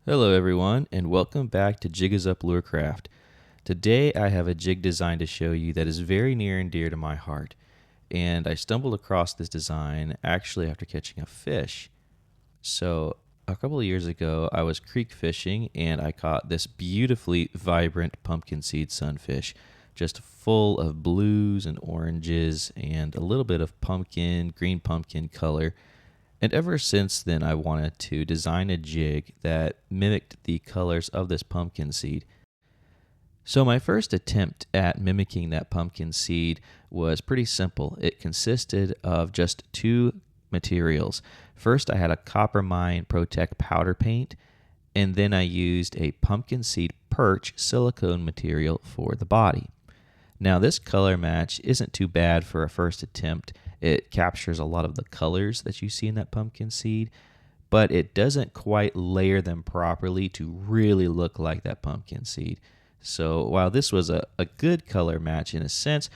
Hello everyone, and welcome back to Jig is Up Lurecraft. Today I have a jig design to show you that is very near and dear to my heart. And I stumbled across this design actually after catching a fish. So a couple of years ago I was creek fishing and I caught this beautifully vibrant pumpkin seed sunfish, just full of blues and oranges and a little bit of green pumpkin color. And ever since then, I wanted to design a jig that mimicked the colors of this pumpkin seed. So my first attempt at mimicking that pumpkin seed was pretty simple. It consisted of just two materials. First, I had a Copper Mine Protect powder paint, and then I used a Pumpkinseed Perch silicone material for the body. Now, this color match isn't too bad for a first attempt. It captures a lot of the colors that you see in that pumpkin seed, but it doesn't quite layer them properly to really look like that pumpkin seed. So while this was a good color match in a sense,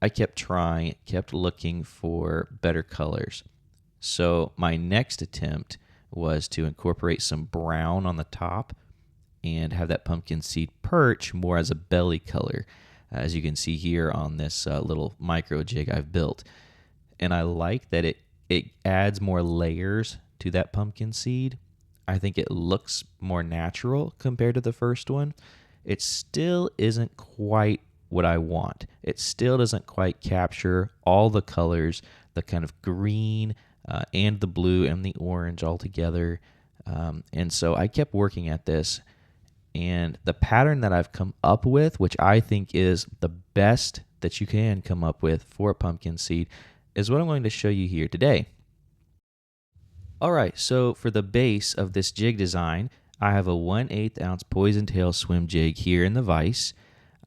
I kept trying, kept looking for better colors. So my next attempt was to incorporate some brown on the top and have that pumpkin seed perch more as a belly color, as you can see here on this little micro jig I've built. And I like that it adds more layers to that pumpkin seed. I think it looks more natural compared to the first one. It still isn't quite what I want. It still doesn't quite capture all the colors, the kind of green and the blue and the orange all together. And so I kept working at this. And the pattern that I've come up with, which I think is the best that you can come up with for a pumpkin seed, is what I'm going to show you here today. All right, so for the base of this jig design, I have a 1/8 ounce poison tail swim jig here in the vise.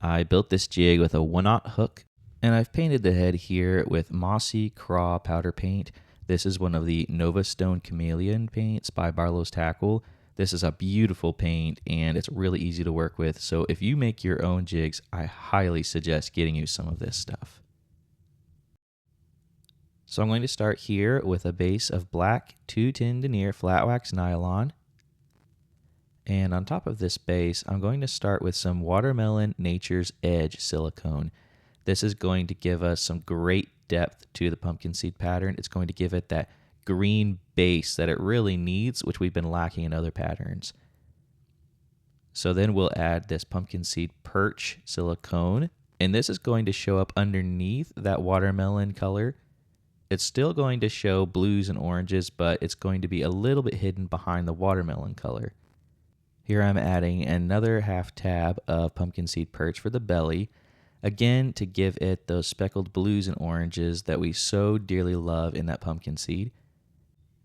I built this jig with a 1/0 hook, and I've painted the head here with Mossy Craw powder paint. This is one of the Nova Stone Chameleon paints by Barlow's Tackle. This is a beautiful paint and it's really easy to work with. So if you make your own jigs, I highly suggest getting you some of this stuff. So I'm going to start here with a base of black 210 denier flat wax nylon. And on top of this base, I'm going to start with some Watermelon Nature's Edge silicone. This is going to give us some great depth to the pumpkin seed pattern. It's going to give it that green base that it really needs, which we've been lacking in other patterns. So then we'll add this Pumpkinseed Perch silicone, and this is going to show up underneath that watermelon color. It's still going to show blues and oranges, but it's going to be a little bit hidden behind the watermelon color. Here I'm adding another half tab of Pumpkinseed Perch for the belly, again to give it those speckled blues and oranges that we so dearly love in that pumpkin seed.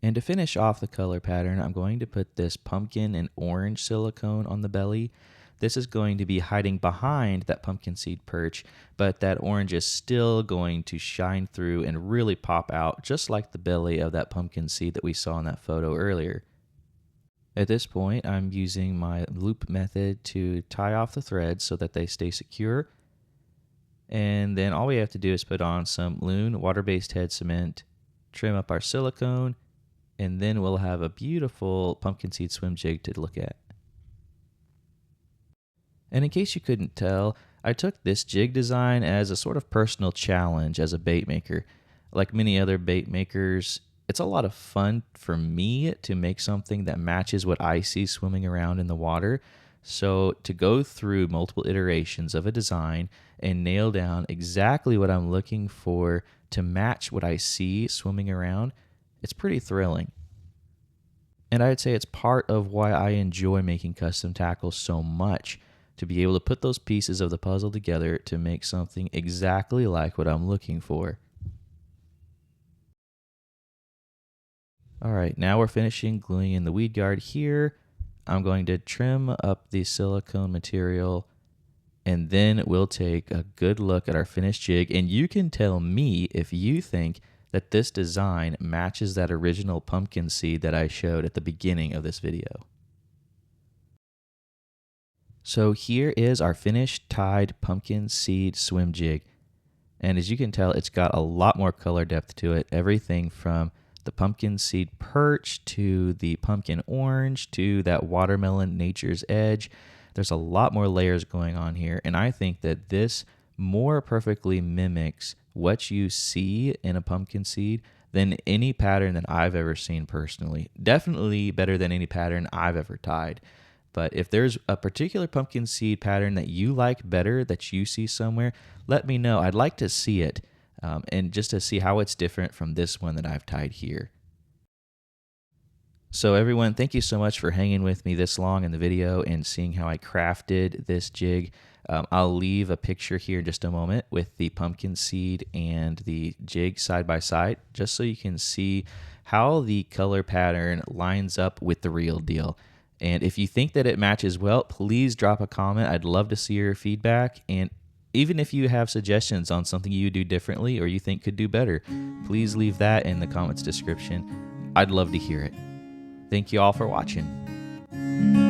And to finish off the color pattern, I'm going to put this pumpkin and orange silicone on the belly. This is going to be hiding behind that pumpkin seed perch, but that orange is still going to shine through and really pop out, just like the belly of that pumpkin seed that we saw in that photo earlier. At this point, I'm using my loop method to tie off the threads so that they stay secure. And then all we have to do is put on some Loon water-based head cement, trim up our silicone, and then we'll have a beautiful pumpkin seed swim jig to look at. And in case you couldn't tell, I took this jig design as a sort of personal challenge as a bait maker. Like many other bait makers, it's a lot of fun for me to make something that matches what I see swimming around in the water. So to go through multiple iterations of a design and nail down exactly what I'm looking for to match what I see swimming around, it's pretty thrilling. And I'd say it's part of why I enjoy making custom tackles so much, to be able to put those pieces of the puzzle together to make something exactly like what I'm looking for. All right, now we're finishing gluing in the weed guard here. I'm going to trim up the silicone material, and then we'll take a good look at our finished jig, and you can tell me if you think that this design matches that original pumpkin seed that I showed at the beginning of this video. So here is our finished tied pumpkin seed swim jig. And as you can tell, it's got a lot more color depth to it. Everything from the pumpkinseed perch to the pumpkin orange to that watermelon nature's edge. There's a lot more layers going on here, and I think that this more perfectly mimics what you see in a pumpkin seed than any pattern that I've ever seen personally. Definitely better than any pattern I've ever tied. But if there's a particular pumpkin seed pattern that you like better, that you see somewhere, let me know. I'd like to see it, and just to see how it's different from this one that I've tied here. So everyone, thank you so much for hanging with me this long in the video and seeing how I crafted this jig. I'll leave a picture here in just a moment with the pumpkin seed and the jig side by side, just so you can see how the color pattern lines up with the real deal. And if you think that it matches well, please drop a comment. I'd love to see your feedback. And even if you have suggestions on something you do differently or you think could do better, please leave that in the comments description. I'd love to hear it. Thank you all for watching.